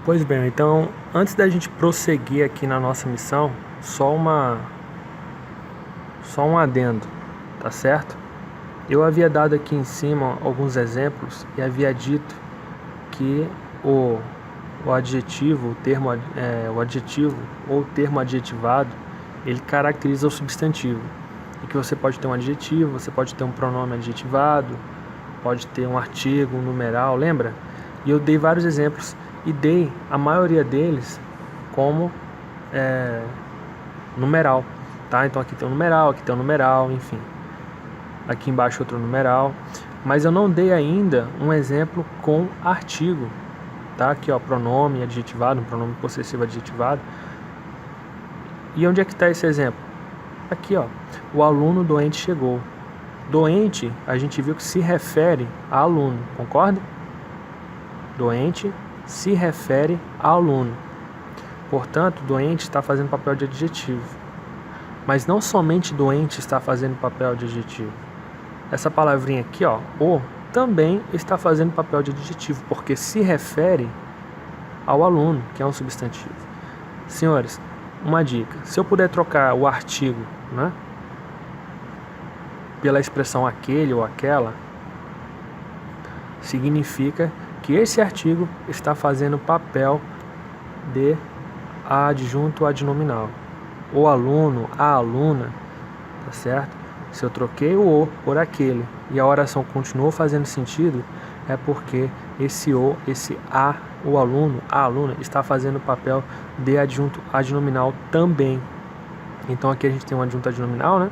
Pois bem, então, antes da gente prosseguir aqui na nossa missão, só um adendo, tá certo? Eu havia dado aqui em cima alguns exemplos e havia dito que o adjetivo, o adjetivo ou termo adjetivado, ele caracteriza o substantivo. E que você pode ter um adjetivo, você pode ter um pronome adjetivado, pode ter um artigo, um numeral, lembra? E eu dei vários exemplos e dei a maioria deles como numeral, tá? Então aqui tem um numeral, enfim. Aqui embaixo outro numeral. Mas eu não dei ainda um exemplo com artigo, tá? Aqui ó, pronome adjetivado, um pronome possessivo adjetivado. E onde é que está esse exemplo? Aqui ó, o aluno doente chegou. Doente, a gente viu que se refere a aluno, concorda? Doente se refere a aluno. Portanto, doente está fazendo papel de adjetivo. Mas não somente doente está fazendo papel de adjetivo. Essa palavrinha aqui, ó, o, também está fazendo papel de adjetivo, porque se refere ao aluno, que é um substantivo. Senhores, uma dica. Se eu puder trocar o artigo, né, pela expressão aquele ou aquela, significa que esse artigo está fazendo papel de adjunto adnominal. O aluno, a aluna, tá certo? Se eu troquei o por aquele e a oração continuou fazendo sentido, é porque esse o aluno, a aluna, está fazendo papel de adjunto adnominal também. Então aqui a gente tem um adjunto adnominal, né?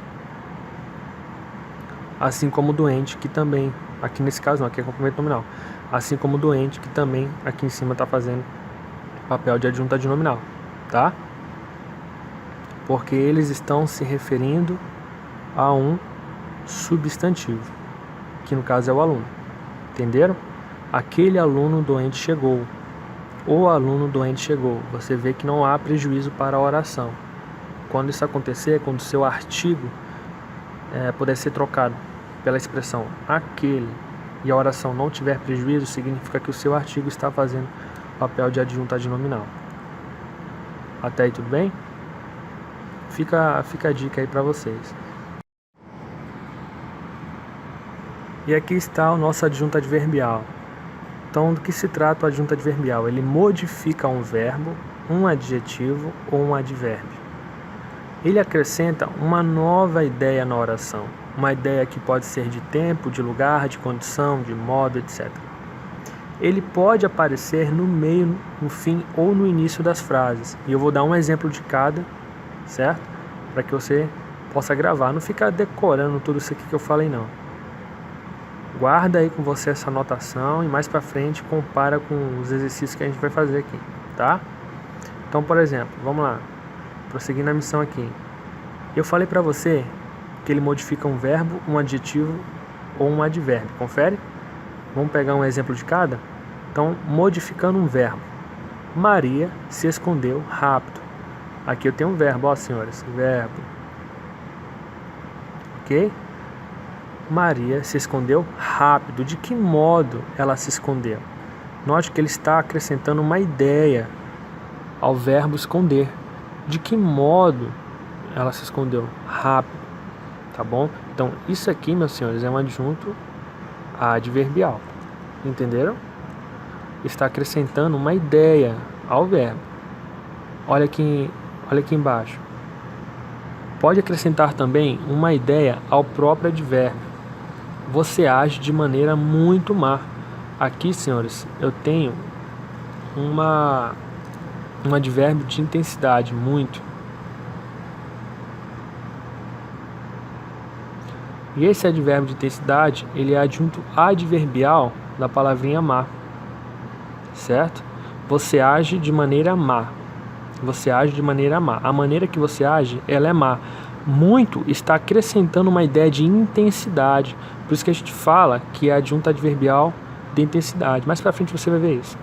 Assim como o doente, que também, aqui nesse caso não, aqui é complemento nominal. Assim como o doente, que também aqui em cima está fazendo papel de adjunto adnominal, tá? Porque eles estão se referindo a um substantivo, que no caso é o aluno. Entenderam? Aquele aluno doente chegou. O aluno doente chegou. Você vê que não há prejuízo para a oração. Quando isso acontecer, quando o seu artigo puder ser trocado pela expressão aquele e a oração não tiver prejuízo, significa que o seu artigo está fazendo papel de adjunto adnominal. Até aí tudo bem? Fica a dica aí para vocês. E aqui está o nosso adjunto adverbial. Então, do que se trata o adjunto adverbial? Ele modifica um verbo, um adjetivo ou um advérbio. Ele acrescenta uma nova ideia na oração. Uma ideia que pode ser de tempo, de lugar, de condição, de modo, etc. Ele pode aparecer no meio, no fim ou no início das frases. E eu vou dar um exemplo de cada, certo? Para que você possa gravar. Não fica decorando tudo isso aqui que eu falei, não. Guarda aí com você essa anotação e mais para frente compara com os exercícios que a gente vai fazer aqui, tá? Então, por exemplo, vamos lá. Prosseguindo a missão aqui. Eu falei para você que ele modifica um verbo, um adjetivo ou um advérbio. Confere? Vamos pegar um exemplo de cada? Então, modificando um verbo. Maria se escondeu rápido. Aqui eu tenho um verbo, ó, senhores. Verbo. Ok? Maria se escondeu rápido. De que modo ela se escondeu? Note que ele está acrescentando uma ideia ao verbo esconder. De que modo ela se escondeu? Rápido. Tá bom? Então, isso aqui, meus senhores, é um adjunto adverbial. Entenderam? Está acrescentando uma ideia ao verbo. Olha aqui embaixo. Pode acrescentar também uma ideia ao próprio advérbio. Você age de maneira muito má. Aqui, senhores, eu tenho um advérbio de intensidade, muito. E esse advérbio de intensidade, ele é adjunto adverbial da palavrinha má. Certo? Você age de maneira má. Você age de maneira má. A maneira que você age, ela é má. Muito está acrescentando uma ideia de intensidade. Por isso que a gente fala que é adjunto adverbial de intensidade. Mais pra frente você vai ver isso.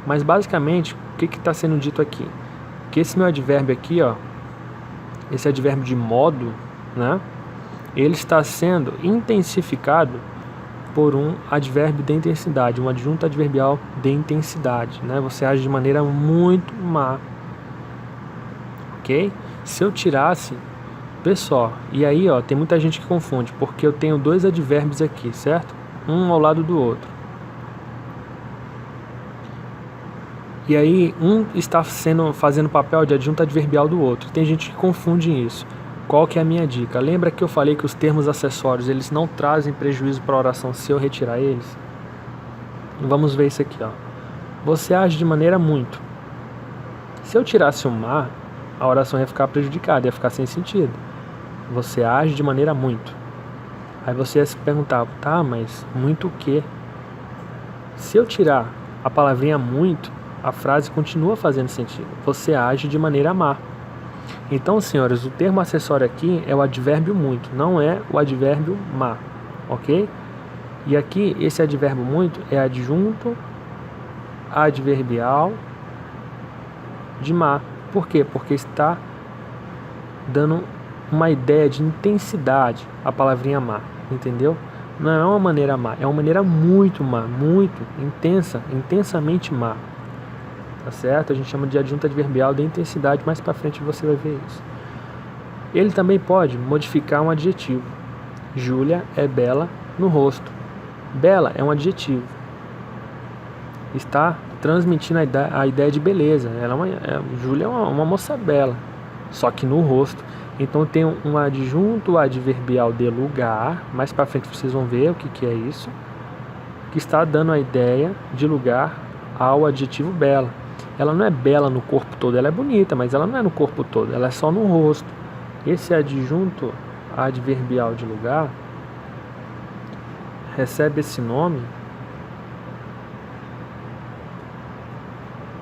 Mas basicamente, o que está sendo dito aqui? Que esse meu advérbio aqui, ó, esse advérbio de modo, né? Ele está sendo intensificado por um advérbio de intensidade, um adjunto adverbial de intensidade, né? Você age de maneira muito má, ok? Se eu tirasse, pessoal, e aí ó, tem muita gente que confunde, porque eu tenho dois advérbios aqui, certo? Um ao lado do outro. E aí um está fazendo papel de adjunto adverbial do outro. Tem gente que confunde isso. Qual que é a minha dica? Lembra que eu falei que os termos acessórios, eles não trazem prejuízo para a oração se eu retirar eles? Vamos ver isso aqui, ó. Você age de maneira muito. Se eu tirasse o má, a oração ia ficar prejudicada, ia ficar sem sentido. Você age de maneira muito. Aí você ia se perguntar, tá, mas muito o quê? Se eu tirar a palavrinha muito, a frase continua fazendo sentido. Você age de maneira má. Então, senhores, o termo acessório aqui é o advérbio muito, não é o advérbio má, ok? E aqui, esse advérbio muito é adjunto adverbial de má. Por quê? Porque está dando uma ideia de intensidade a palavrinha má, entendeu? Não é uma maneira má, é uma maneira muito má, muito intensa, intensamente má. Tá certo? A gente chama de adjunto adverbial de intensidade, mais para frente você vai ver isso. Ele também pode modificar um adjetivo. Júlia é bela no rosto. Bela é um adjetivo. Está transmitindo a ideia de beleza. Júlia é uma moça bela, só que no rosto. Então tem um adjunto adverbial de lugar, mais para frente vocês vão ver o que é isso, que está dando a ideia de lugar ao adjetivo bela. Ela não é bela no corpo todo, ela é bonita, mas ela não é no corpo todo, ela é só no rosto. Esse adjunto adverbial de lugar recebe esse nome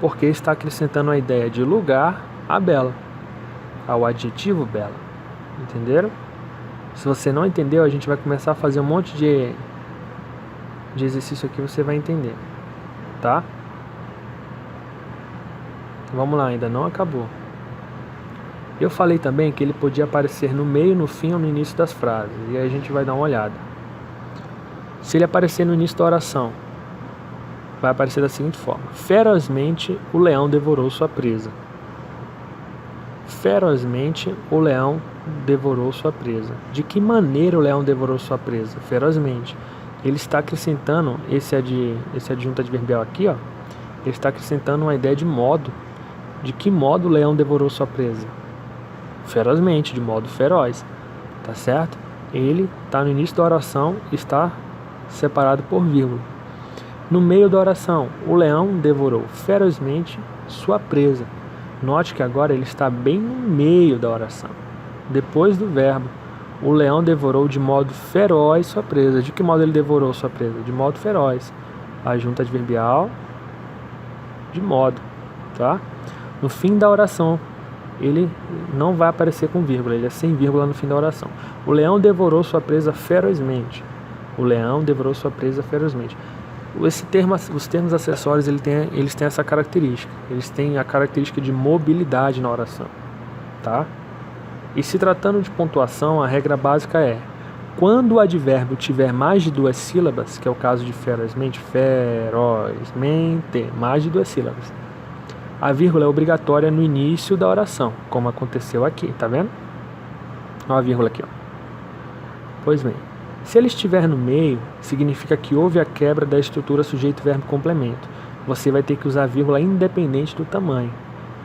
porque está acrescentando a ideia de lugar a bela, ao adjetivo bela. Entenderam? Se você não entendeu, a gente vai começar a fazer um monte de exercício aqui, você vai entender, tá? Vamos lá, ainda não acabou. Eu falei também que ele podia aparecer no meio, no fim ou no início das frases. E aí a gente vai dar uma olhada. Se ele aparecer no início da oração, vai aparecer da seguinte forma: ferozmente o leão devorou sua presa. Ferozmente o leão devorou sua presa. De que maneira o leão devorou sua presa? Ferozmente. Ele está acrescentando esse adjunto adverbial aqui, ó. Ele está acrescentando uma ideia de modo. De que modo o leão devorou sua presa? Ferozmente, de modo feroz, tá certo? Ele está no início da oração, está separado por vírgula. No meio da oração, o leão devorou ferozmente sua presa. Note que agora ele está bem no meio da oração. Depois do verbo, o leão devorou de modo feroz sua presa. De que modo ele devorou sua presa? De modo feroz. Adjunto adverbial de modo, tá? No fim da oração, ele não vai aparecer com vírgula, ele é sem vírgula no fim da oração. O leão devorou sua presa ferozmente. O leão devorou sua presa ferozmente. Os termos acessórios, eles têm essa característica. Eles têm a característica de mobilidade na oração, tá? E se tratando de pontuação, a regra básica é: quando o advérbio tiver mais de duas sílabas, que é o caso de ferozmente, mais de duas sílabas, a vírgula é obrigatória no início da oração, como aconteceu aqui, tá vendo? Olha a vírgula aqui, ó. Pois bem, se ele estiver no meio, significa que houve a quebra da estrutura sujeito, verbo, complemento. Você vai ter que usar a vírgula independente do tamanho.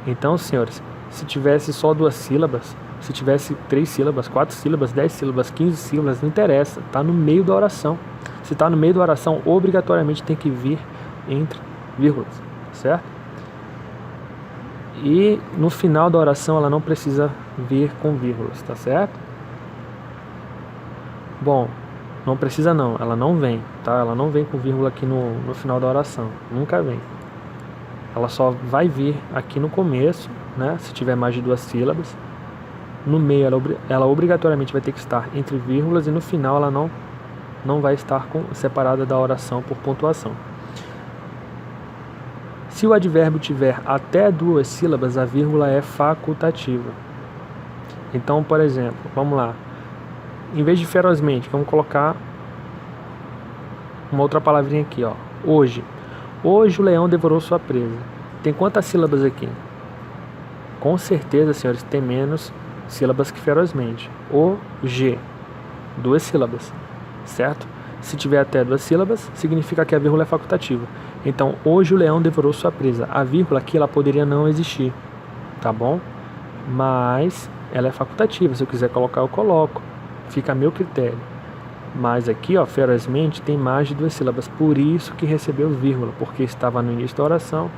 Então, senhores, se tivesse só duas sílabas, se tivesse 3 sílabas, 4 sílabas, 10 sílabas, 15 sílabas, não interessa, está no meio da oração. Se está no meio da oração, obrigatoriamente tem que vir entre vírgulas, certo? E no final da oração ela não precisa vir com vírgulas, tá certo? Bom, não precisa não, ela não vem, tá? Ela não vem com vírgula aqui no final da oração, nunca vem. Ela só vai vir aqui no começo, né? Se tiver mais de duas sílabas. No meio ela obrigatoriamente vai ter que estar entre vírgulas e no final ela não vai estar separada da oração por pontuação. Se o advérbio tiver até duas sílabas, a vírgula é facultativa. Então, por exemplo, vamos lá. Em vez de ferozmente, vamos colocar Uma outra palavrinha aqui, ó. Hoje. Hoje o leão devorou sua presa. Tem quantas sílabas aqui? Com certeza, senhores, tem menos sílabas que ferozmente. Hoje. 2 sílabas, certo? Se tiver até 2 sílabas, significa que a vírgula é facultativa. Então, hoje o leão devorou sua presa. A vírgula aqui, ela poderia não existir, tá bom? Mas ela é facultativa. Se eu quiser colocar, eu coloco. Fica a meu critério. Mas aqui, ó, ferozmente, tem mais de 2 sílabas. Por isso que recebeu vírgula, porque estava no início da oração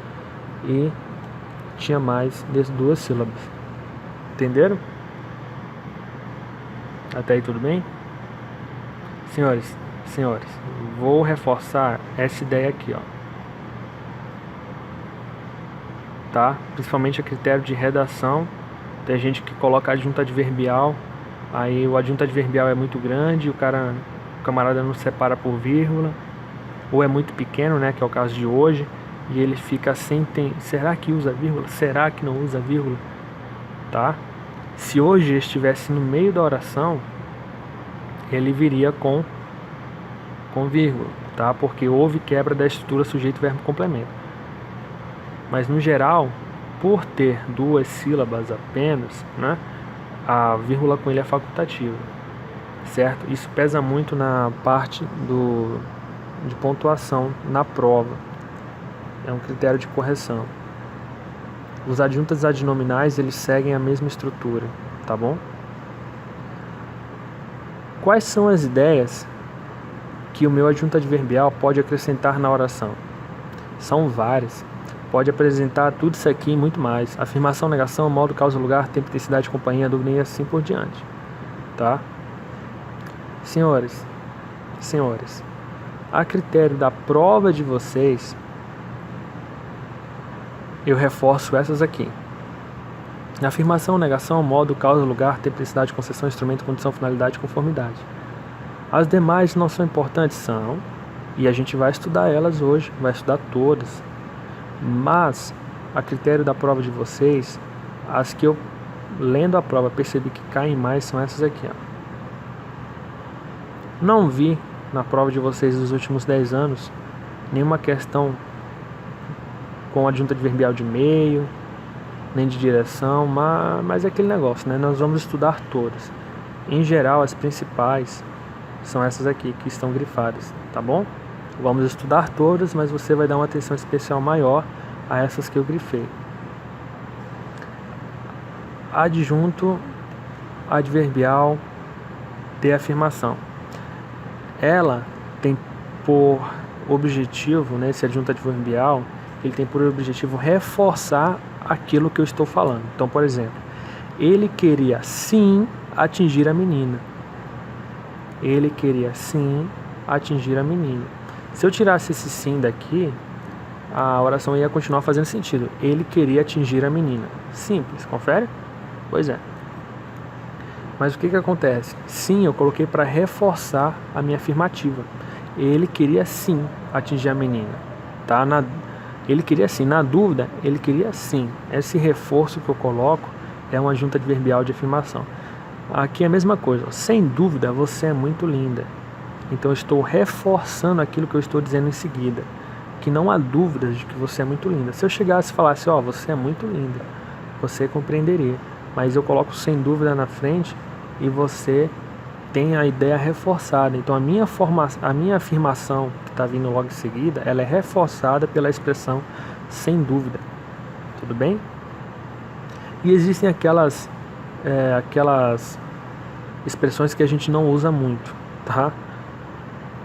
e tinha mais de 2 sílabas. Entenderam? Até aí tudo bem? Senhores, vou reforçar essa ideia aqui, ó. Tá? Principalmente a critério de redação. Tem gente que coloca adjunta adverbial, aí o adjunta adverbial é muito grande, o camarada não separa por vírgula, ou é muito pequeno, né, que é o caso de hoje, e ele fica sem será que usa vírgula? Será que não usa vírgula? Tá? Se hoje estivesse no meio da oração, ele viria com vírgula, tá? Porque houve quebra da estrutura sujeito, verbo, complemento. Mas no geral, por ter 2 sílabas apenas, né, a vírgula com ele é facultativa, certo? Isso pesa muito na parte de pontuação na prova. É um critério de correção. Os adjuntas adnominais, eles seguem a mesma estrutura, tá bom? Quais são as ideias que o meu adjunto adverbial pode acrescentar na oração? São várias. Pode apresentar tudo isso aqui e muito mais. Afirmação, negação, modo, causa, lugar, tempo, intensidade, companhia, dúvida e assim por diante. Tá? Senhores, a critério da prova de vocês, eu reforço essas aqui. Afirmação, negação, modo, causa, lugar, tempo, intensidade, concessão, instrumento, condição, finalidade, conformidade. As demais não são importantes? São. E a gente vai estudar elas hoje, vai estudar todas. Mas, a critério da prova de vocês, as que eu, lendo a prova, percebi que caem mais são essas aqui, ó. Não vi na prova de vocês dos últimos 10 anos nenhuma questão com adjunta adverbial de meio, nem de direção, mas é aquele negócio, né? Nós vamos estudar todas. Em geral, as principais são essas aqui que estão grifadas, tá bom? Vamos estudar todas, mas você vai dar uma atenção especial maior a essas que eu grifei. Adjunto adverbial de afirmação. Ela tem por objetivo, né, esse adjunto adverbial, ele tem por objetivo reforçar aquilo que eu estou falando. Então, por exemplo, ele queria sim atingir a menina. Ele queria sim atingir a menina. Se eu tirasse esse sim daqui, a oração ia continuar fazendo sentido. Ele queria atingir a menina. Simples, confere? Pois é. Mas o que acontece? Sim, eu coloquei para reforçar a minha afirmativa. Ele queria sim atingir a menina. Tá? Ele queria sim. Na dúvida, ele queria sim. Esse reforço que eu coloco é uma adjunta adverbial de afirmação. Aqui é a mesma coisa. Sem dúvida, você é muito linda. Então eu estou reforçando aquilo que eu estou dizendo em seguida, que não há dúvidas de que você é muito linda. Se eu chegasse e falasse, ó, você é muito linda, você compreenderia. Mas eu coloco sem dúvida na frente e você tem a ideia reforçada. Então a minha afirmação que está vindo logo em seguida, ela é reforçada pela expressão sem dúvida. Tudo bem? E existem aquelas expressões que a gente não usa muito, tá?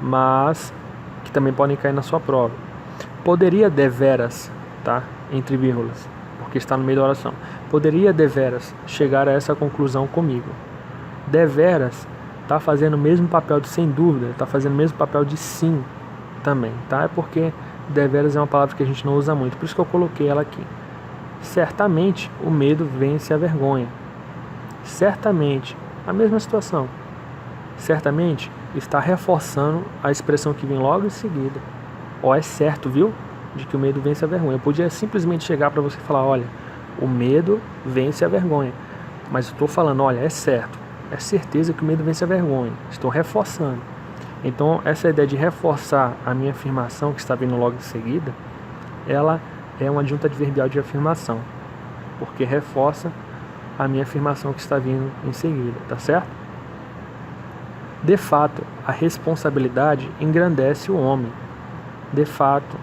Mas que também podem cair na sua prova. Poderia deveras, tá? Entre vírgulas, porque está no meio da oração. Poderia deveras chegar a essa conclusão comigo. Deveras está fazendo o mesmo papel de sem dúvida, está fazendo o mesmo papel de sim também, tá? É porque deveras é uma palavra que a gente não usa muito, por isso que eu coloquei ela aqui. Certamente o medo vence a vergonha. Certamente, a mesma situação. Certamente está reforçando a expressão que vem logo em seguida. Ó, é certo, viu? De que o medo vence a vergonha. Eu podia simplesmente chegar para você e falar, olha, o medo vence a vergonha. Mas eu estou falando, olha, é certo. É certeza que o medo vence a vergonha. Estou reforçando. Então, essa ideia de reforçar a minha afirmação, que está vindo logo em seguida, ela é uma adjunta adverbial de afirmação, porque reforça a minha afirmação que está vindo em seguida, tá certo? De fato, a responsabilidade engrandece o homem. De fato,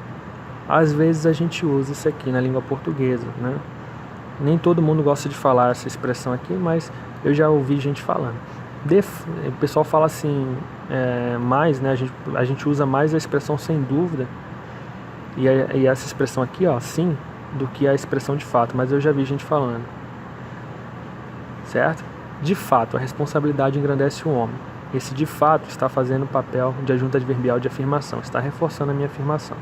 às vezes a gente usa isso aqui na língua portuguesa, né? Nem todo mundo gosta de falar essa expressão aqui, mas eu já ouvi gente falando. O pessoal fala assim, mais, né? A gente usa mais a expressão sem dúvida e essa expressão aqui, ó, sim, do que a expressão de fato, mas eu já vi gente falando, certo? De fato, a responsabilidade engrandece o homem. Esse de fato está fazendo o papel de adjunta adverbial de afirmação, está reforçando a minha afirmação.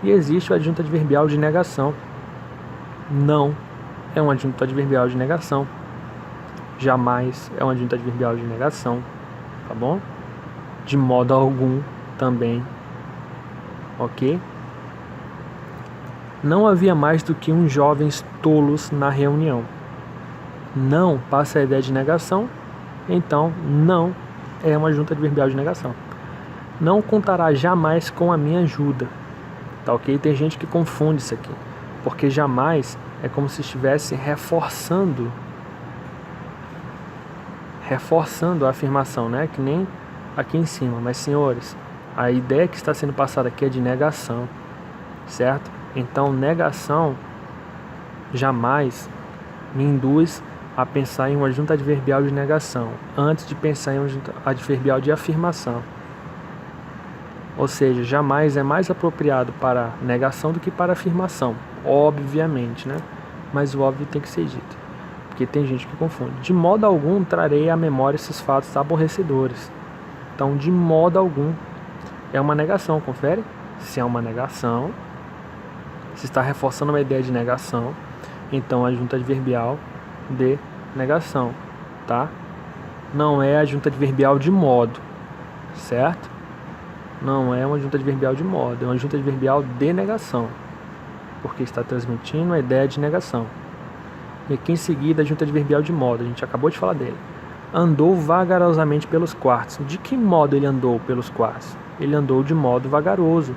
E existe o adjunto adverbial de negação. Não é um adjunto adverbial de negação. Jamais é um adjunto adverbial de negação, tá bom? De modo algum também, ok? Não havia mais do que uns jovens tolos na reunião. Não passa a ideia de negação, então não é uma adjunta adverbial de negação. Não contará jamais com a minha ajuda, tá ok? Tem gente que confunde isso aqui, porque jamais é como se estivesse reforçando a afirmação, né? Que nem aqui em cima. Mas, senhores, a ideia que está sendo passada aqui é de negação, certo? Então, negação jamais me induz a pensar em uma adjunta adverbial de negação antes de pensar em uma adjunta adverbial de afirmação. Ou seja, jamais é mais apropriado para negação do que para afirmação, obviamente, né? Mas o óbvio tem que ser dito, porque tem gente que confunde. De modo algum trarei à memória esses fatos aborrecedores. Então, de modo algum é uma negação, confere? Se é uma negação, se está reforçando uma ideia de negação, então a adjunta adverbial de negação, tá? Não é a adjunta adverbial de modo, certo? Não é uma adjunta adverbial de modo, é uma adjunta adverbial de negação, porque está transmitindo a ideia de negação. E aqui em seguida a adjunta adverbial de modo, a gente acabou de falar dele. Andou vagarosamente pelos quartos. De que modo ele andou pelos quartos? Ele andou de modo vagaroso.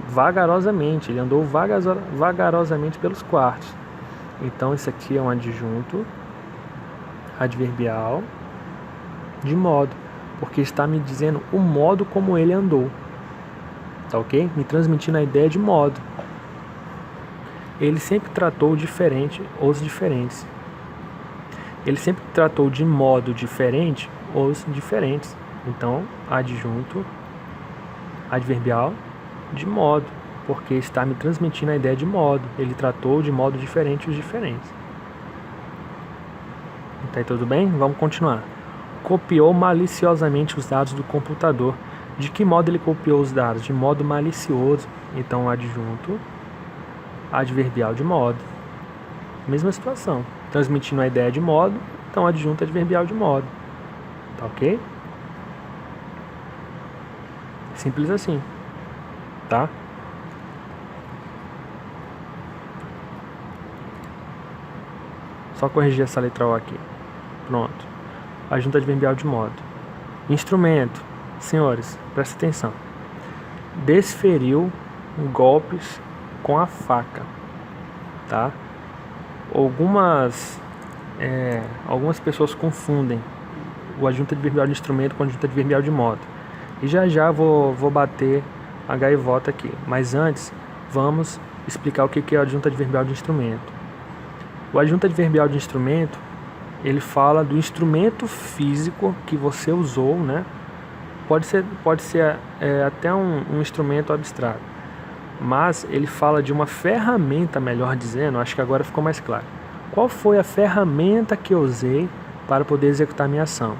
Vagarosamente, ele andou vagarosamente pelos quartos. Então isso aqui é um adjunto adverbial de modo, porque está me dizendo o modo como ele andou, tá ok? Me transmitindo a ideia de modo. Ele sempre tratou diferente os diferentes. Ele sempre tratou de modo diferente os diferentes. Então, adjunto adverbial de modo, porque está me transmitindo a ideia de modo. Ele tratou de modo diferente os diferentes. Tá aí tudo bem? Vamos continuar. Copiou maliciosamente os dados do computador. De que modo ele copiou os dados? De modo malicioso. Então, adjunto adverbial de modo. Mesma situação. Transmitindo a ideia de modo, então adjunto adverbial de modo. Tá ok? Simples assim. Tá? Só corrigir essa letra O aqui. Pronto. Adjunto adverbial de modo. Instrumento. Senhores, presta atenção. Desferiu golpes com a faca. Tá? Algumas pessoas confundem o adjunto adverbial de instrumento com o adjunto adverbial de modo. E já vou bater a gaivota aqui. Mas antes, vamos explicar o que é o adjunto adverbial de instrumento. O adjunto adverbial de instrumento, ele fala do instrumento físico que você usou, né? Pode ser até um instrumento abstrato, mas ele fala de uma ferramenta, melhor dizendo, acho que agora ficou mais claro. Qual foi a ferramenta que eu usei para poder executar minha ação?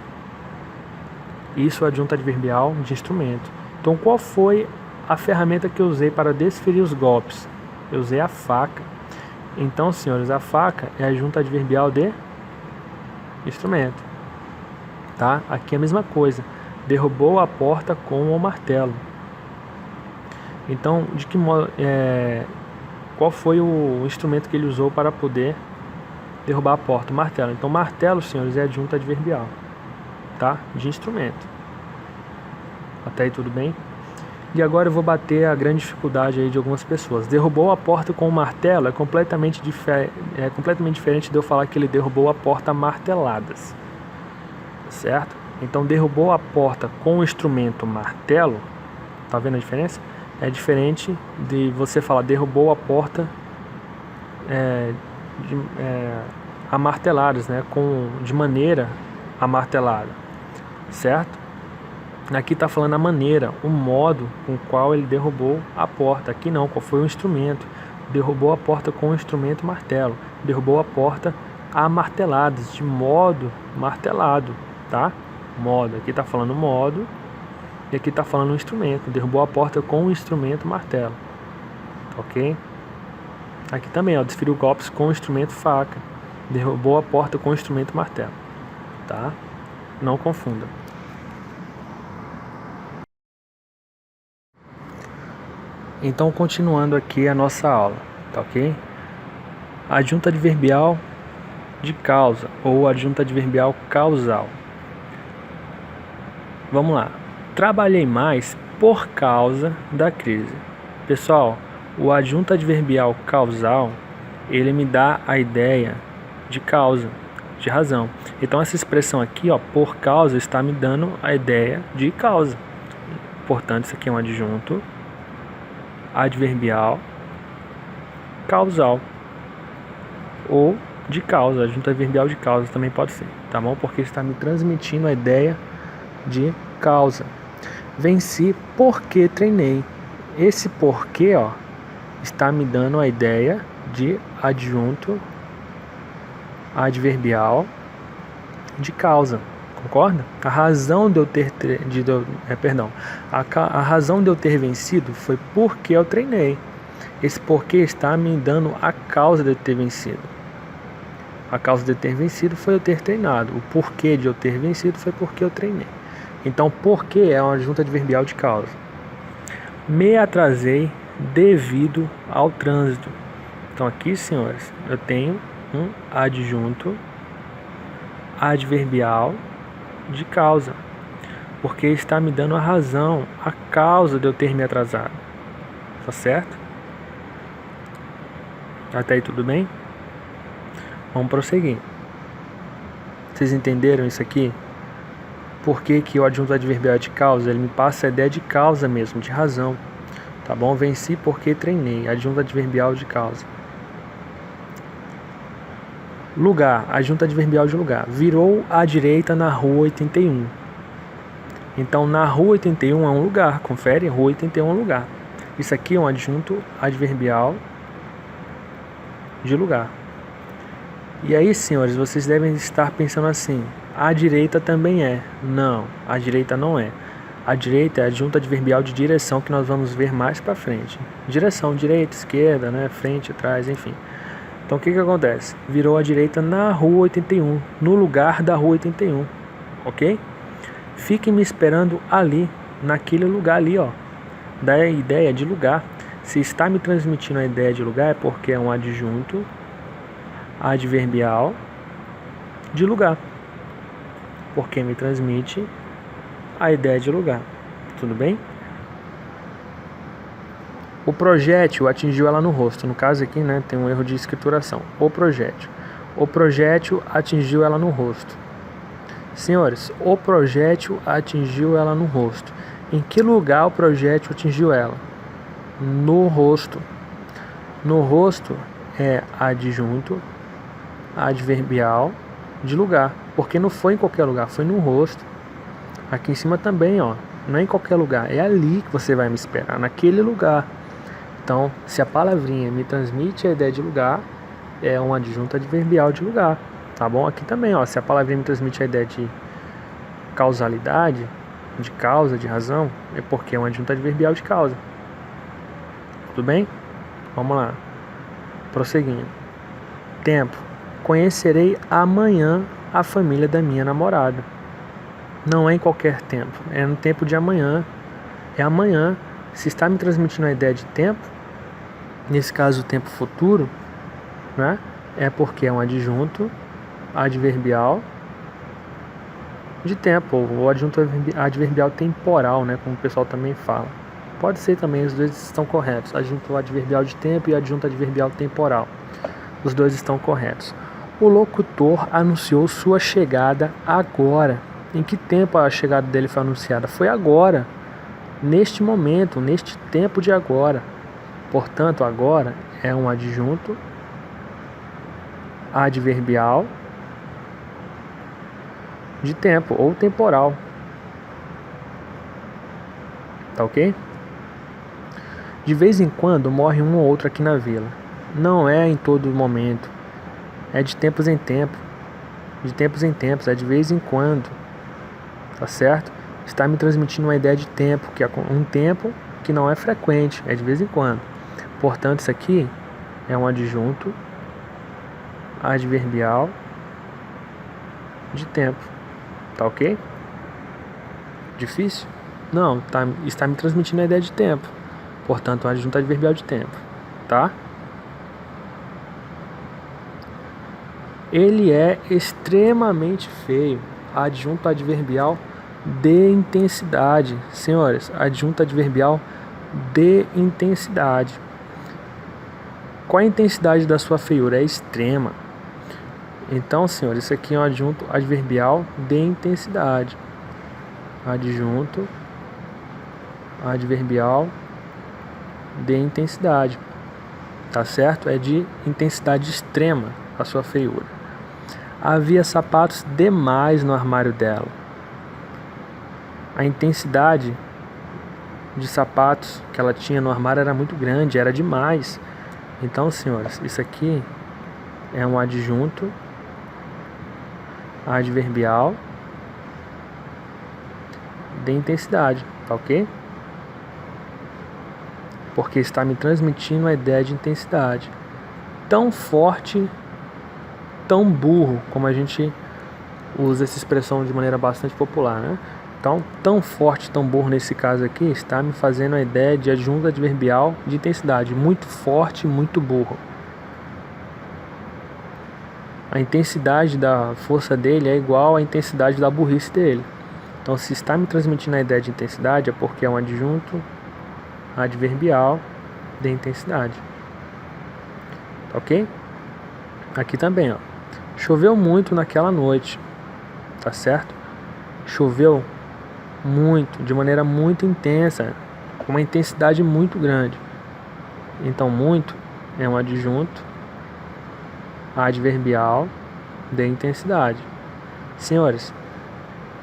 Isso é adjunto adverbial de instrumento. Então, qual foi a ferramenta que eu usei para desferir os golpes? Eu usei a faca. Então, senhores, a faca é adjunto adverbial de instrumento. Tá? Aqui é a mesma coisa. Derrubou a porta com o martelo. Então, de que modo, qual foi o instrumento que ele usou para poder derrubar a porta? O martelo. Então, martelo, senhores, é adjunto adverbial, tá? De instrumento. Até aí tudo bem? E agora eu vou bater a grande dificuldade aí de algumas pessoas. Derrubou a porta com um martelo é completamente diferente de eu falar que ele derrubou a porta a marteladas, certo? Então derrubou a porta com o instrumento martelo, tá vendo a diferença? É diferente de você falar derrubou a porta a marteladas, né? De maneira amartelada, certo? Aqui está falando a maneira, o modo com o qual ele derrubou a porta. Aqui não, qual foi o instrumento. Derrubou a porta com o instrumento martelo. Derrubou a porta a marteladas, de modo martelado, tá? Modo, aqui está falando modo e aqui está falando o instrumento. Derrubou a porta com o instrumento martelo, ok? Aqui também, ó, desferiu golpes com o instrumento faca. Derrubou a porta com o instrumento martelo, tá? Não confunda. Então, continuando aqui a nossa aula, tá ok? Adjunta adverbial de causa ou adjunta adverbial causal. Vamos lá. Trabalhei mais por causa da crise. Pessoal, o adjunto adverbial causal, ele me dá a ideia de causa, de razão. Então essa expressão aqui, ó, por causa, está me dando a ideia de causa. Portanto, isso aqui é um adjunto adverbial causal ou de causa, adjunto adverbial de causa também pode ser, tá bom? Porque está me transmitindo a ideia de causa. Venci porque treinei. Esse porquê, ó, está me dando a ideia de adjunto adverbial de causa. Concorda? A razão de eu ter a razão de eu ter vencido foi porque eu treinei. Esse porquê está me dando a causa de eu ter vencido. A causa de eu ter vencido foi eu ter treinado. O porquê de eu ter vencido foi porque eu treinei. Então, porquê é uma adjunta adverbial de causa. Me atrasei devido ao trânsito. Então, aqui, senhores, eu tenho um adjunto adverbial de causa, porque está me dando a razão, a causa de eu ter me atrasado. Tá certo? Até aí tudo bem? Vamos prosseguir. Vocês entenderam isso aqui? Por que o adjunto adverbial de causa, ele me passa a ideia de causa mesmo, de razão. Tá bom? Venci porque treinei. Adjunto adverbial de causa. Lugar, adjunto adverbial de lugar. Virou à direita na rua 81. Então, na rua 81 é um lugar. Confere, rua 81 é um lugar. Isso aqui é um adjunto adverbial de lugar. E aí, senhores, vocês devem estar pensando assim: à direita também é. Não, à direita não é. À direita é adjunto adverbial de direção, que nós vamos ver mais para frente. Direção, direita, esquerda, né, frente, atrás, enfim. Então o que acontece? Virou à direita na rua 81, no lugar da rua 81, ok? Fiquem me esperando ali, naquele lugar ali, ó. Dá a ideia de lugar. Se está me transmitindo a ideia de lugar é porque é um adjunto adverbial de lugar. Porque me transmite a ideia de lugar. Tudo bem? O projétil atingiu ela no rosto. No caso aqui, né, tem um erro de escrituração. O projétil. O projétil atingiu ela no rosto. Senhores, o projétil atingiu ela no rosto. Em que lugar o projétil atingiu ela? No rosto. No rosto é adjunto adverbial de lugar. Porque não foi em qualquer lugar, foi no rosto. Aqui em cima também, ó. Não é em qualquer lugar, é ali que você vai me esperar, naquele lugar. Então, se a palavrinha me transmite a ideia de lugar, é um adjunto adverbial de lugar, tá bom? Aqui também, ó, se a palavrinha me transmite a ideia de causalidade, de causa, de razão, é porque é um adjunto adverbial de causa. Tudo bem? Vamos lá. Prosseguindo. Tempo. Conhecerei amanhã a família da minha namorada. Não é em qualquer tempo, é no tempo de amanhã. É amanhã. Se está me transmitindo a ideia de tempo, nesse caso o tempo futuro, né, é porque é um adjunto adverbial de tempo, ou adjunto adverbial temporal, né, como o pessoal também fala. Pode ser também, os dois estão corretos. Adjunto adverbial de tempo e adjunto adverbial temporal. Os dois estão corretos. O locutor anunciou sua chegada agora. Em que tempo a chegada dele foi anunciada? Foi agora, neste momento, neste tempo de agora. Portanto, agora é um adjunto adverbial de tempo ou temporal. Tá ok? De vez em quando morre um ou outro aqui na vila. Não é em todo momento. É de tempos em tempos. De tempos em tempos, é de vez em quando. Tá certo? Está me transmitindo uma ideia de tempo, que é um tempo que não é frequente, é de vez em quando. Portanto, isso aqui é um adjunto adverbial de tempo. Tá ok? Difícil? Não, está me transmitindo a ideia de tempo. Portanto, um adjunto adverbial de tempo. Tá? Ele é extremamente feio. Adjunto adverbial de intensidade. Senhores, adjunto adverbial de intensidade. Qual a intensidade da sua feiura? É extrema. Então, senhores, isso aqui é um adjunto adverbial de intensidade. Adjunto adverbial de intensidade. Tá certo? É de intensidade extrema a sua feiura. Havia sapatos demais no armário dela. A intensidade de sapatos que ela tinha no armário era muito grande, era demais. Então, senhores, isso aqui é um adjunto adverbial de intensidade, tá ok? Porque está me transmitindo a ideia de intensidade. Tão forte, tão burro, como a gente usa essa expressão de maneira bastante popular, né? Então, tão forte, tão burro nesse caso aqui, está me fazendo a ideia de adjunto adverbial de intensidade. Muito forte, muito burro. A intensidade da força dele é igual à intensidade da burrice dele. Então, se está me transmitindo a ideia de intensidade, é porque é um adjunto adverbial de intensidade. Ok? Aqui também, ó. Choveu muito naquela noite. Tá certo? Choveu muito, de maneira muito intensa, com uma intensidade muito grande. Então, muito é um adjunto adverbial de intensidade. Senhores,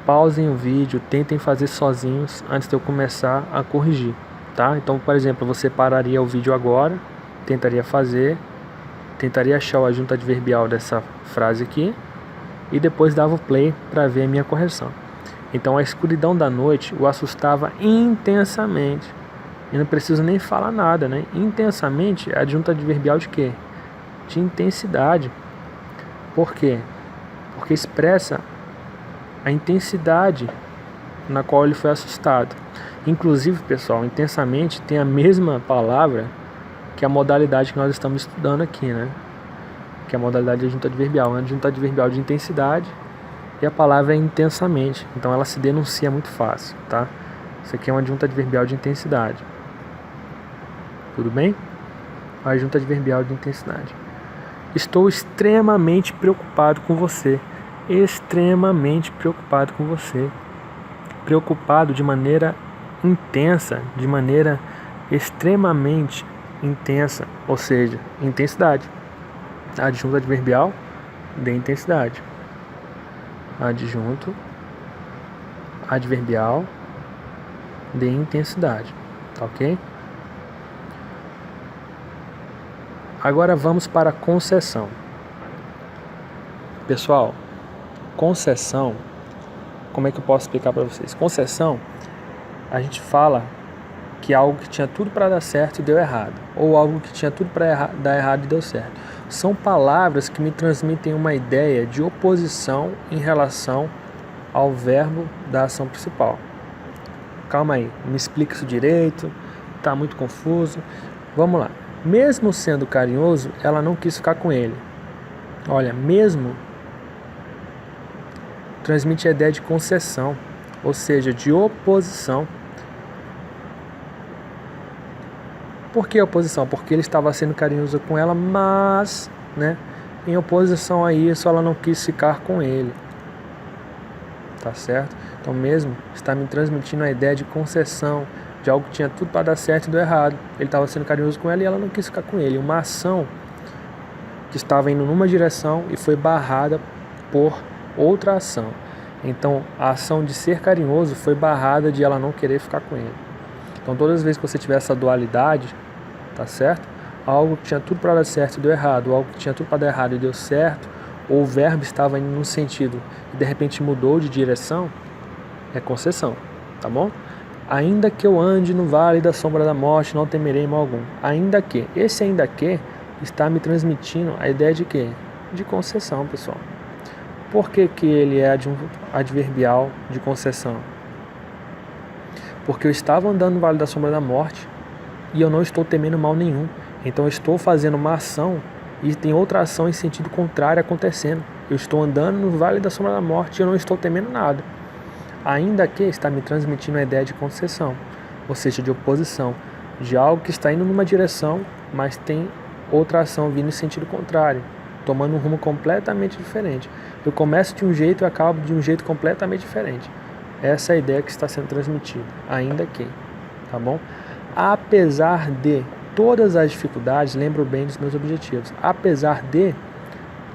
pausem o vídeo, tentem fazer sozinhos antes de eu começar a corrigir, tá? Então, por exemplo, você pararia o vídeo agora, tentaria achar o adjunto adverbial dessa frase aqui e depois dava o play para ver a minha correção. Então, a escuridão da noite o assustava intensamente. E não preciso nem falar nada, né? Intensamente é adjunto adverbial de quê? De intensidade. Por quê? Porque expressa a intensidade na qual ele foi assustado. Inclusive, pessoal, intensamente tem a mesma palavra que a modalidade que nós estamos estudando aqui, né? Que é a modalidade de adjunto adverbial. É um adjunto adverbial de intensidade e a palavra é intensamente. Então ela se denuncia muito fácil, tá? Isso aqui é um adjunto adverbial de intensidade. Tudo bem? Adjunto adverbial de intensidade. Estou extremamente preocupado com você. Extremamente preocupado com você. Preocupado de maneira intensa, de maneira extremamente intensa, ou seja, intensidade. Adjunto adverbial de intensidade. Adjunto adverbial de intensidade, tá ok? Agora vamos para a concessão. Pessoal, concessão, como é que eu posso explicar para vocês? Concessão, a gente fala que algo que tinha tudo para dar certo deu errado, ou algo que tinha tudo para dar errado e deu certo. São palavras que me transmitem uma ideia de oposição em relação ao verbo da ação principal. Calma aí, me explica isso direito, tá muito confuso. Vamos lá. Mesmo sendo carinhoso, ela não quis ficar com ele. Olha, mesmo transmite a ideia de concessão, ou seja, de oposição. Por que oposição? Porque ele estava sendo carinhoso com ela, mas, né, em oposição a isso, ela não quis ficar com ele. Tá certo? Então mesmo está me transmitindo a ideia de concessão, de algo que tinha tudo para dar certo e deu errado. Ele estava sendo carinhoso com ela e ela não quis ficar com ele. Uma ação que estava indo numa direção e foi barrada por outra ação. Então a ação de ser carinhoso foi barrada de ela não querer ficar com ele. Então todas as vezes que você tiver essa dualidade, tá certo? Algo que tinha tudo para dar certo e deu errado, algo que tinha tudo para dar errado e deu certo, ou o verbo estava indo num sentido e de repente mudou de direção, é concessão, tá bom? Ainda que eu ande no vale da sombra da morte, não temerei mal algum. Ainda que, esse ainda que está me transmitindo a ideia de quê? De concessão, pessoal. Por que que ele é adverbial de concessão? Porque eu estava andando no vale da sombra da morte e eu não estou temendo mal nenhum. Então eu estou fazendo uma ação e tem outra ação em sentido contrário acontecendo. Eu estou andando no vale da sombra da morte e eu não estou temendo nada. Ainda que está me transmitindo a ideia de concessão, ou seja, de oposição, de algo que está indo numa direção, mas tem outra ação vindo em sentido contrário, tomando um rumo completamente diferente. Eu começo de um jeito e acabo de um jeito completamente diferente. Essa é a ideia que está sendo transmitida, ainda que, tá bom? Apesar de todas as dificuldades, lembro bem dos meus objetivos. Apesar de,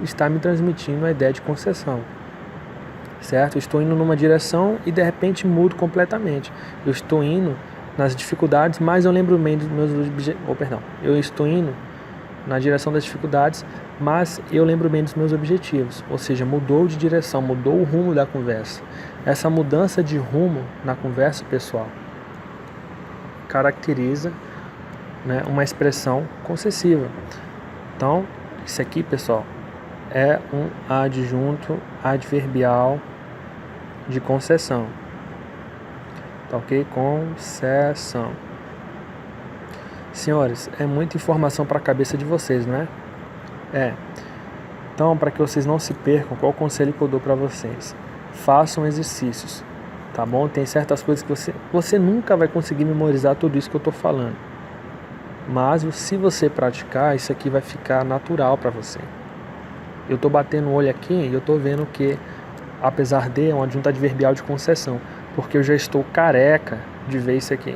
está me transmitindo a ideia de concessão, certo? Eu estou indo numa direção e de repente mudo completamente. Eu estou indo nas dificuldades, mas eu lembro bem dos meus objetivos. Eu estou indo na direção das dificuldades, mas eu lembro bem dos meus objetivos. Ou seja, mudou de direção, mudou o rumo da conversa. Essa mudança de rumo na conversa, pessoal, caracteriza, né, uma expressão concessiva. Então, isso aqui, pessoal, é um adjunto adverbial de concessão. Tá ok? Concessão. Senhores, é muita informação para a cabeça de vocês, não é? Então, para que vocês não se percam, qual o conselho que eu dou para vocês? Façam exercícios, tá bom? Tem certas coisas que você nunca vai conseguir memorizar tudo isso que eu estou falando. Mas se você praticar, isso aqui vai ficar natural para você. Eu estou batendo o olho aqui e eu estou vendo que, apesar de, é um adjunto adverbial de concessão, porque eu já estou careca de ver isso aqui,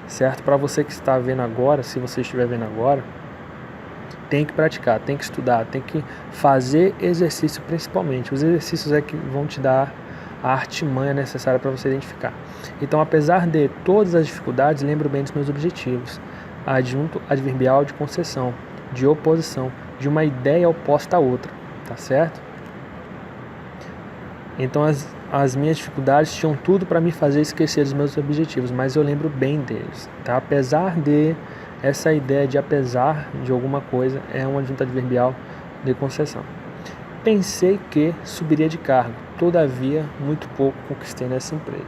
certo? Para você que está vendo agora, se você estiver vendo agora, tem que praticar, tem que estudar, tem que fazer exercício principalmente. Os exercícios é que vão te dar a artimanha necessária para você identificar. Então, apesar de todas as dificuldades, lembro bem dos meus objetivos. Adjunto adverbial de concessão, de oposição, de uma ideia oposta à outra, tá certo? Então as minhas dificuldades tinham tudo para me fazer esquecer dos meus objetivos, mas eu lembro bem deles, tá? Apesar de, essa ideia de apesar de alguma coisa é um adjunto adverbial de concessão. Pensei que subiria de cargo, todavia muito pouco conquistei nessa empresa,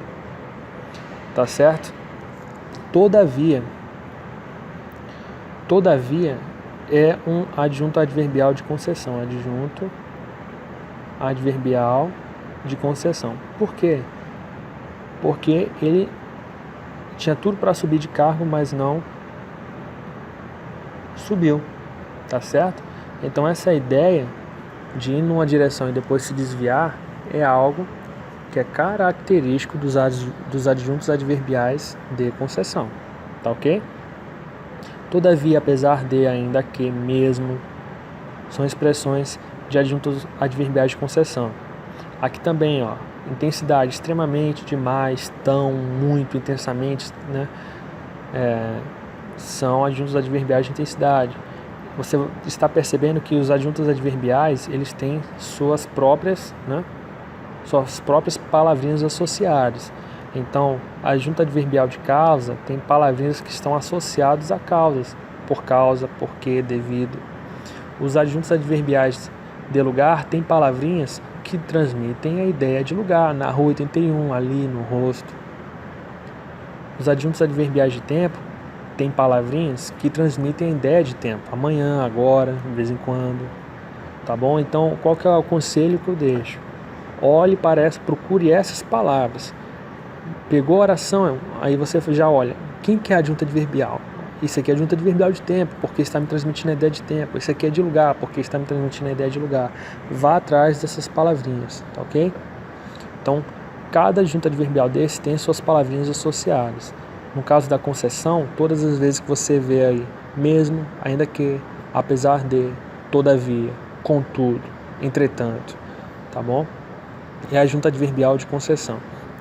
tá certo? Todavia é um adjunto adverbial de concessão, adjunto adverbial de concessão. Por quê? Porque ele tinha tudo para subir de cargo, mas não subiu, tá certo? Então essa ideia de ir numa direção e depois se desviar é algo que é característico dos adjuntos adverbiais de concessão, tá ok? Todavia, apesar de, ainda que, mesmo, são expressões de adjuntos adverbiais de concessão. Aqui também, ó, intensidade, extremamente, demais, tão, muito, intensamente, né? São adjuntos adverbiais de intensidade. Você está percebendo que os adjuntos adverbiais, eles têm suas próprias palavrinhas associadas. Então, a adjunto adverbial de causa tem palavrinhas que estão associadas a causas. Por causa, porque, devido. Os adjuntos adverbiais de lugar têm palavrinhas que transmitem a ideia de lugar. Na rua 81, ali, no rosto. Os adjuntos adverbiais de tempo têm palavrinhas que transmitem a ideia de tempo. Amanhã, agora, de vez em quando. Tá bom? Então, qual que é o conselho que eu deixo? olhe para essa, procure essas palavras. Pegou a oração, aí você já olha, quem que é a adjunta adverbial? Isso aqui é adjunta adverbial de tempo, porque está me transmitindo a ideia de tempo. Isso aqui é de lugar, porque está me transmitindo a ideia de lugar. Vá atrás dessas palavrinhas, tá ok? Então, cada adjunta adverbial desse tem suas palavrinhas associadas. No caso da concessão, todas as vezes que você vê aí, mesmo, ainda que, apesar de, todavia, contudo, entretanto, tá bom? É a adjunta adverbial de concessão.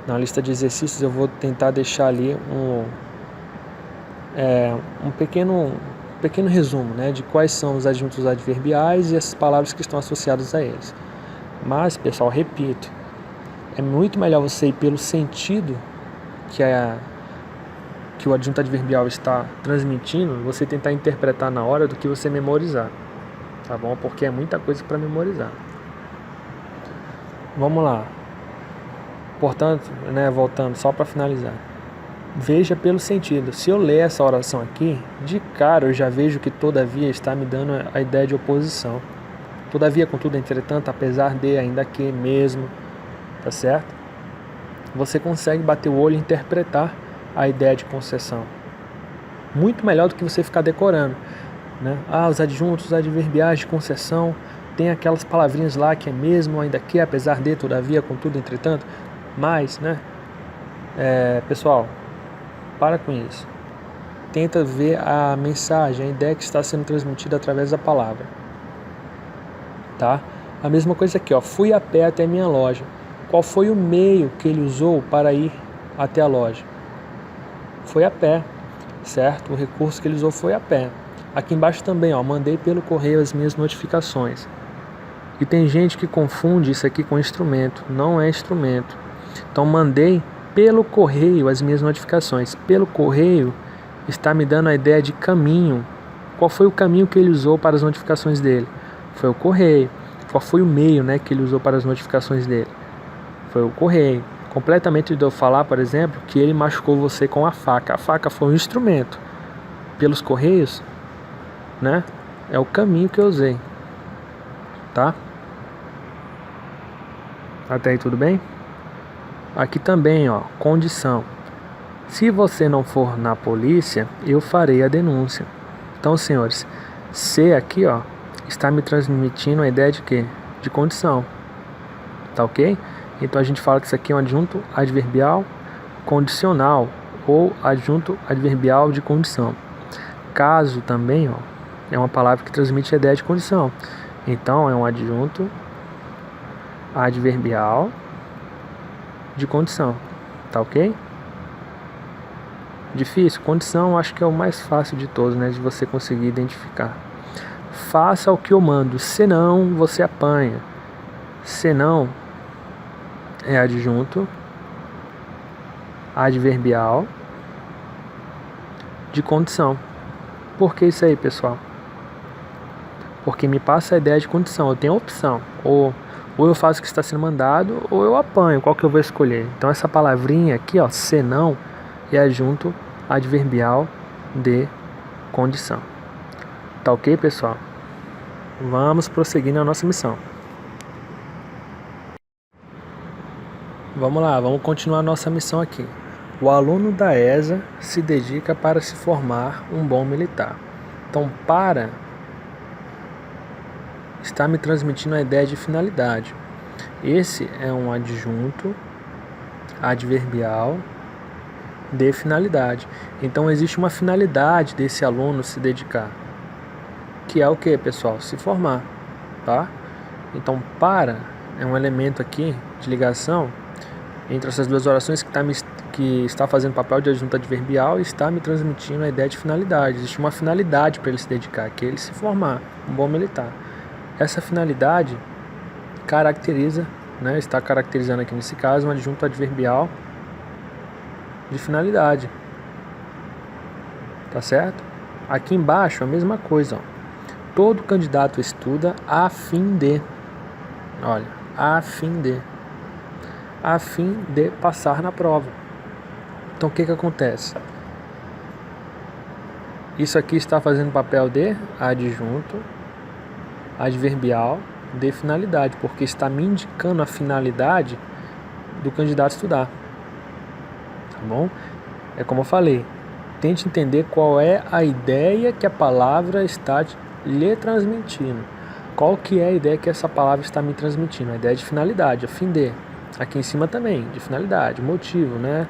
Na lista de exercícios eu vou tentar deixar ali um pequeno resumo, né, de quais são os adjuntos adverbiais e as palavras que estão associadas a eles. Mas, pessoal, repito, é muito melhor você ir pelo sentido que o adjunto adverbial está transmitindo, você tentar interpretar na hora do que você memorizar, tá bom? Porque é muita coisa para memorizar. Vamos lá. Portanto, né, voltando só para finalizar. Veja pelo sentido. Se eu ler essa oração aqui, de cara eu já vejo que todavia está me dando a ideia de oposição. Todavia, contudo, entretanto, apesar de, ainda que, mesmo, tá certo? Você consegue bater o olho e interpretar a ideia de concessão. Muito melhor do que você ficar decorando, né? Os adjuntos adverbiais de concessão tem aquelas palavrinhas lá que é mesmo, ainda que, apesar de, todavia, contudo, entretanto. Mas, né? Pessoal, para com isso. Tenta ver a mensagem, a ideia que está sendo transmitida através da palavra. Tá? A mesma coisa aqui, ó. Fui a pé até a minha loja. Qual foi o meio que ele usou para ir até a loja? Foi a pé, certo? O recurso que ele usou foi a pé. Aqui embaixo também, ó. Mandei pelo correio as minhas notificações. E tem gente que confunde isso aqui com instrumento. Não é instrumento. Então, mandei pelo correio as minhas notificações. Pelo correio está me dando a ideia de caminho. Qual foi o caminho que ele usou para as notificações dele? Foi o correio. Qual foi o meio, né, que ele usou para as notificações dele? Foi o correio. Completamente de eu falar, por exemplo, que ele machucou você com a faca. A faca foi um instrumento. Pelos correios, né, é o caminho que eu usei. Tá? Até aí tudo bem? Aqui também, ó, condição. Se você não for na polícia, eu farei a denúncia. Então, senhores, C aqui, ó, está me transmitindo a ideia de quê? De condição. Tá ok? Então a gente fala que isso aqui é um adjunto adverbial condicional ou adjunto adverbial de condição. Caso também, ó, é uma palavra que transmite a ideia de condição. Então é um adjunto adverbial de condição. Tá ok? Difícil? Condição acho que é o mais fácil de todos, né? De você conseguir identificar. Faça o que eu mando, senão você apanha. Senão é adjunto adverbial de condição. Por que isso aí, pessoal? Porque me passa a ideia de condição. Eu tenho a opção. Ou eu faço o que está sendo mandado, ou eu apanho. Qual que eu vou escolher? Então essa palavrinha aqui, ó, senão, é adjunto adverbial de condição. Tá ok, pessoal? Vamos prosseguir na nossa missão. Vamos lá, vamos continuar a nossa missão aqui. O aluno da ESA se dedica para se formar um bom militar. Então, para está me transmitindo a ideia de finalidade. Esse é um adjunto adverbial de finalidade. Então, existe uma finalidade desse aluno se dedicar. Que é o que, pessoal? Se formar, tá? Então, para é um elemento aqui de ligação entre essas duas orações que está fazendo papel de adjunto adverbial e está me transmitindo a ideia de finalidade. Existe uma finalidade para ele se dedicar, que é ele se formar, um bom militar. Essa finalidade caracteriza, né, está caracterizando aqui nesse caso um adjunto adverbial de finalidade. Tá certo? Aqui embaixo a mesma coisa, ó. Todo candidato estuda a fim de, olha, a fim de passar na prova. Então o que acontece? Isso aqui está fazendo papel de adjunto adverbial de finalidade, porque está me indicando a finalidade do candidato estudar. Tá bom? É como eu falei, tente entender qual é a ideia que a palavra está lhe transmitindo. Qual que é a ideia que essa palavra está me transmitindo? A ideia de finalidade, a fim de. Aqui em cima também, de finalidade, motivo, né?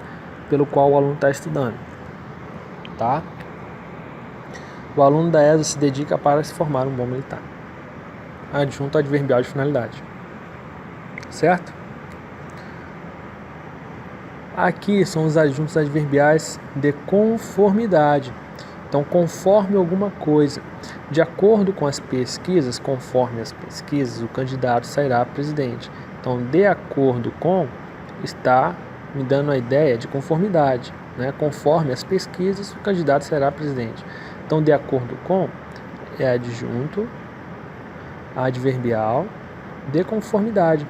Pelo qual o aluno está estudando. Tá? O aluno da ESA se dedica para se formar um bom militar. Adjunto adverbial de finalidade. Certo? Aqui são os adjuntos adverbiais de conformidade. Então, conforme alguma coisa, de acordo com as pesquisas, conforme as pesquisas, o candidato sairá presidente. Então, de acordo com, está me dando a ideia de conformidade, né? Conforme as pesquisas, o candidato será presidente. Então, de acordo com é adjunto adverbial de conformidade.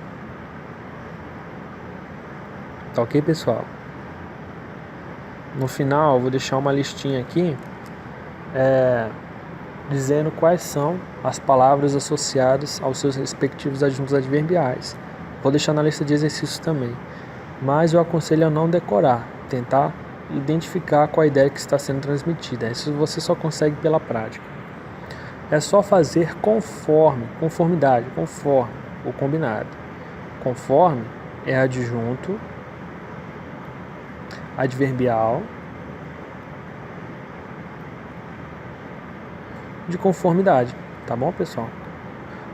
Tá ok, pessoal? No final, eu vou deixar uma listinha aqui dizendo quais são as palavras associadas aos seus respectivos adjuntos adverbiais. Vou deixar na lista de exercícios também. Mas eu aconselho a não decorar, tentar identificar qual a ideia que está sendo transmitida. Isso você só consegue pela prática. É só fazer conformidade, conforme o combinado. Conforme é adjunto adverbial de conformidade, tá bom, pessoal?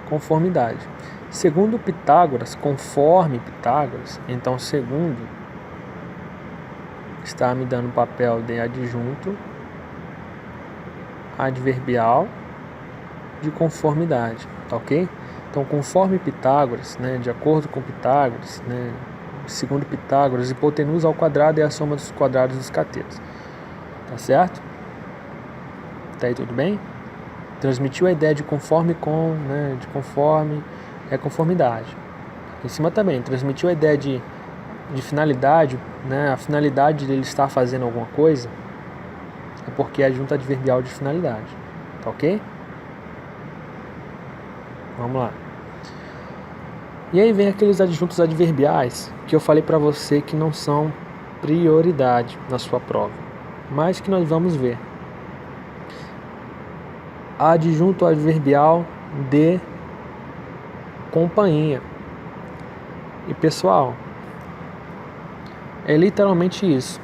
Conformidade. Segundo Pitágoras, conforme Pitágoras, então segundo está me dando o papel de adjunto adverbial de conformidade, tá ok? Então, conforme Pitágoras, né, de acordo com Pitágoras, né, segundo Pitágoras, hipotenusa ao quadrado é a soma dos quadrados dos catetos. Tá certo? Tá aí tudo bem? Transmitiu a ideia de conforme com, né, de conforme é conformidade. Em cima também, transmitiu a ideia de finalidade, né, a finalidade dele estar fazendo alguma coisa é porque é adjunto adverbial de finalidade. Tá ok? Vamos lá. E aí vem aqueles adjuntos adverbiais que eu falei para você que não são prioridade na sua prova, mas que nós vamos ver. Adjunto adverbial de companhia. E pessoal, é literalmente isso,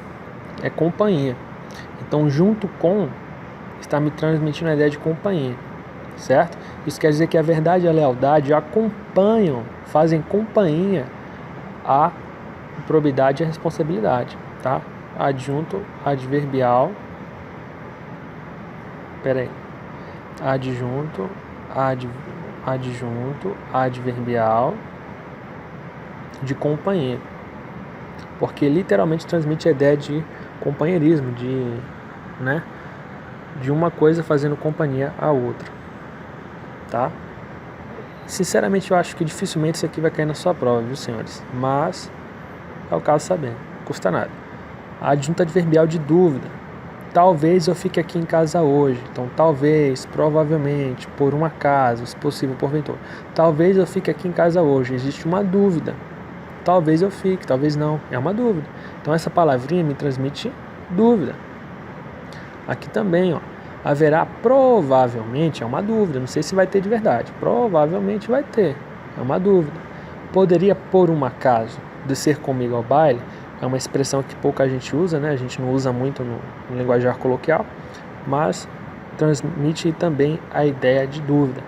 é companhia. Então, junto com está me transmitindo a ideia de companhia, certo? Isso quer dizer que a verdade e a lealdade acompanham, fazem companhia à probidade e à responsabilidade, tá? Adjunto adverbial, adjunto adverbial de companhia, porque literalmente transmite a ideia de companheirismo, de uma coisa fazendo companhia à outra, tá? Sinceramente, eu acho que dificilmente isso aqui vai cair na sua prova, viu, senhores? Mas é o caso saber, não custa nada. Adjunto adverbial de dúvida. Talvez eu fique aqui em casa hoje. Então, talvez, provavelmente, por um acaso, se possível, porventura. Talvez eu fique aqui em casa hoje. Existe uma dúvida. Talvez eu fique, talvez não. É uma dúvida. Então, essa palavrinha me transmite dúvida. Aqui também, ó. Haverá provavelmente, é uma dúvida. Não sei se vai ter de verdade. Provavelmente vai ter. É uma dúvida. Poderia, por um acaso, descer comigo ao baile. É uma expressão que pouca gente usa, né? A gente não usa muito no linguajar coloquial, mas transmite também a ideia de dúvida.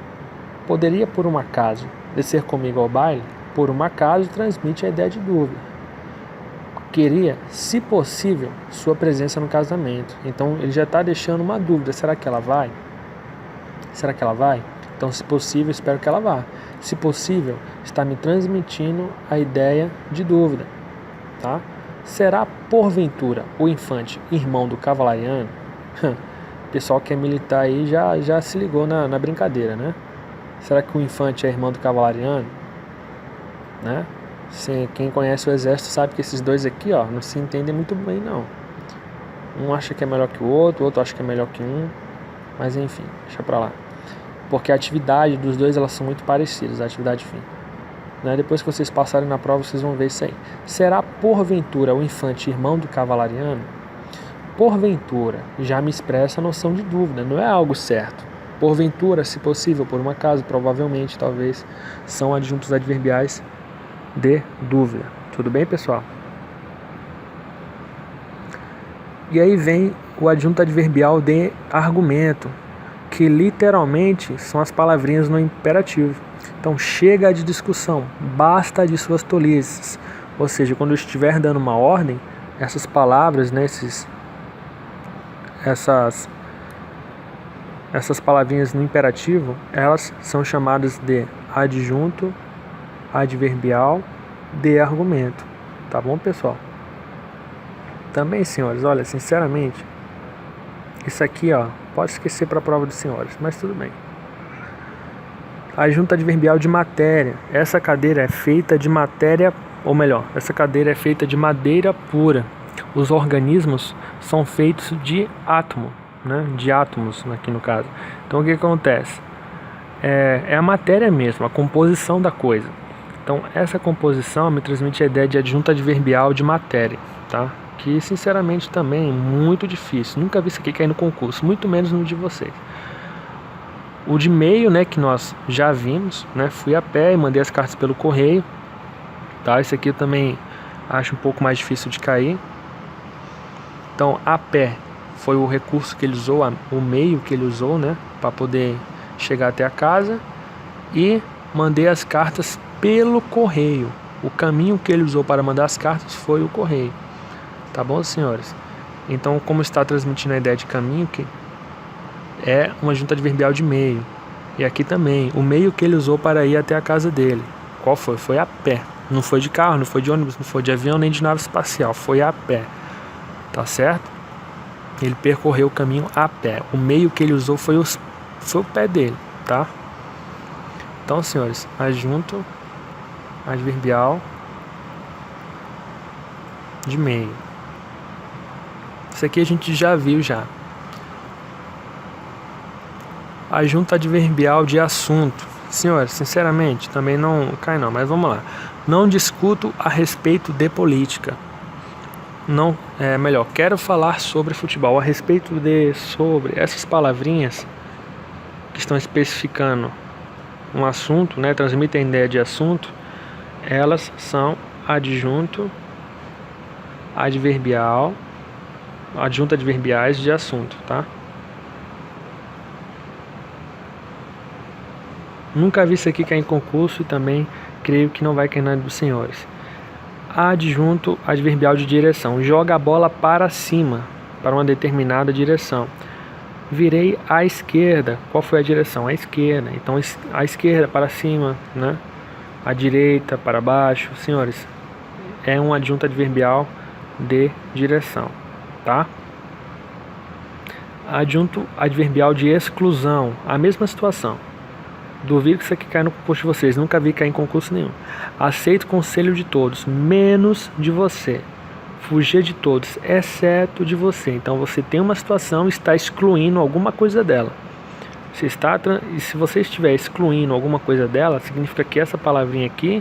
Poderia, por um acaso, descer comigo ao baile? Por um acaso, transmite a ideia de dúvida. Queria, se possível, sua presença no casamento. Então, ele já está deixando uma dúvida. Será que ela vai? Será que ela vai? Então, se possível, espero que ela vá. Se possível, está me transmitindo a ideia de dúvida, tá? Será, porventura, o infante irmão do Cavalariano? O pessoal que é militar aí já se ligou na brincadeira, né? Será que o infante é irmão do Cavalariano? Né? Quem conhece o exército sabe que esses dois aqui, ó, não se entendem muito bem, não. Um acha que é melhor que o outro acha que é melhor que um. Mas enfim, deixa pra lá. porque a atividade dos dois elas são muito parecidas, a atividade fim. Né? Depois que vocês passarem na prova, vocês vão ver isso aí. Será porventura o infante irmão do cavalariano? Porventura já me expressa a noção de dúvida, não é algo certo. Porventura, se possível, por um acaso, provavelmente, talvez, são adjuntos adverbiais de dúvida. Tudo bem, pessoal? E aí vem o adjunto adverbial de argumento, que literalmente são as palavrinhas no imperativo. Então chega de discussão, basta de suas tolices. Ou seja, quando eu estiver dando uma ordem, essas palavras, né, essas palavrinhas no imperativo, elas são chamadas de adjunto adverbial de argumento. Tá bom, pessoal? Também, senhores, olha, sinceramente, isso aqui, pode esquecer para a prova dos senhores, mas tudo bem. Adjunto adverbial de matéria. Essa cadeira é feita de matéria, ou melhor, essa cadeira é feita de madeira pura. Os organismos são feitos de átomo, né? De átomos aqui no caso. Então o que acontece? É a matéria mesmo, a composição da coisa. Então essa composição me transmite a ideia de adjunto adverbial de matéria, tá? Que sinceramente também é muito difícil. Nunca vi isso aqui cair no concurso, muito menos no de vocês. O de meio, né, que nós já vimos, né, fui a pé e mandei as cartas pelo correio, tá? Esse aqui eu também acho um pouco mais difícil de cair. Então, a pé foi o recurso que ele usou, o meio que ele usou, né, para poder chegar até a casa, e mandei as cartas pelo correio. O caminho que ele usou para mandar as cartas foi o correio. Tá bom, senhores? Então, como está transmitindo a ideia de caminho, que é uma adjunto adverbial de meio. E aqui também, o meio que ele usou para ir até a casa dele. Qual foi? Foi a pé. Não foi de carro, não foi de ônibus, não foi de avião, nem de nave espacial. Foi a pé. Tá certo? Ele percorreu o caminho a pé. O meio que ele usou foi o pé dele, tá? Então, senhores, adjunto adverbial de meio. Isso aqui a gente já viu já. Adjunto adverbial de assunto. Senhores, sinceramente, também não cai não, mas vamos lá. Não discuto a respeito de política. Não, melhor, quero falar sobre futebol. A respeito de, sobre, essas palavrinhas que estão especificando um assunto, né, transmitem a ideia de assunto, elas são adjunto adverbial, adjunto adverbiais de assunto, tá? Nunca vi isso aqui cair em concurso e também creio que não vai cair nada dos senhores. Adjunto adverbial de direção. Joga a bola para cima, para uma determinada direção. Virei à esquerda. Qual foi a direção? À esquerda. Então, à esquerda para cima, né? À direita para baixo. Senhores, é um adjunto adverbial de direção, tá? Adjunto adverbial de exclusão. A mesma situação. Duvido que isso aqui caia no concurso de vocês. Nunca vi cair em concurso nenhum. Aceito o conselho de todos, menos de você. Fugir de todos, exceto de você. Então você tem uma situação e está excluindo alguma coisa dela. E se você estiver excluindo alguma coisa dela, significa que essa palavrinha aqui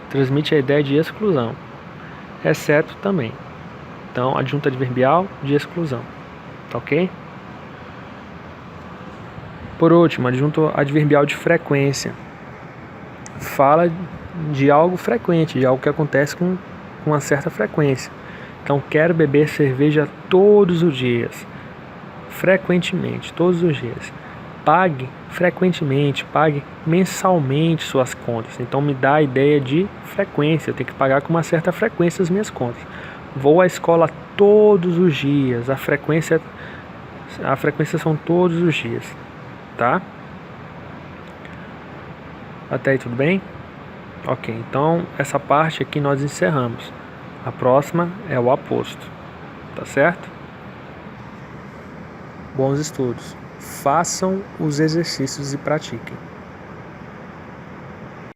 transmite a ideia de exclusão. Exceto também. Então, adjunto adverbial de exclusão. Tá ok? Por último, adjunto adverbial de frequência. Fala de algo frequente, de algo que acontece com uma certa frequência. Então, quero beber cerveja todos os dias. Frequentemente, todos os dias. Pague frequentemente, pague mensalmente suas contas. Então, me dá a ideia de frequência. Eu tenho que pagar com uma certa frequência as minhas contas. Vou à escola todos os dias. A frequência são todos os dias. Tá? Até aí tudo bem? Ok, então essa parte aqui nós encerramos. A próxima é o aposto. Tá certo? Bons estudos. Façam os exercícios e pratiquem.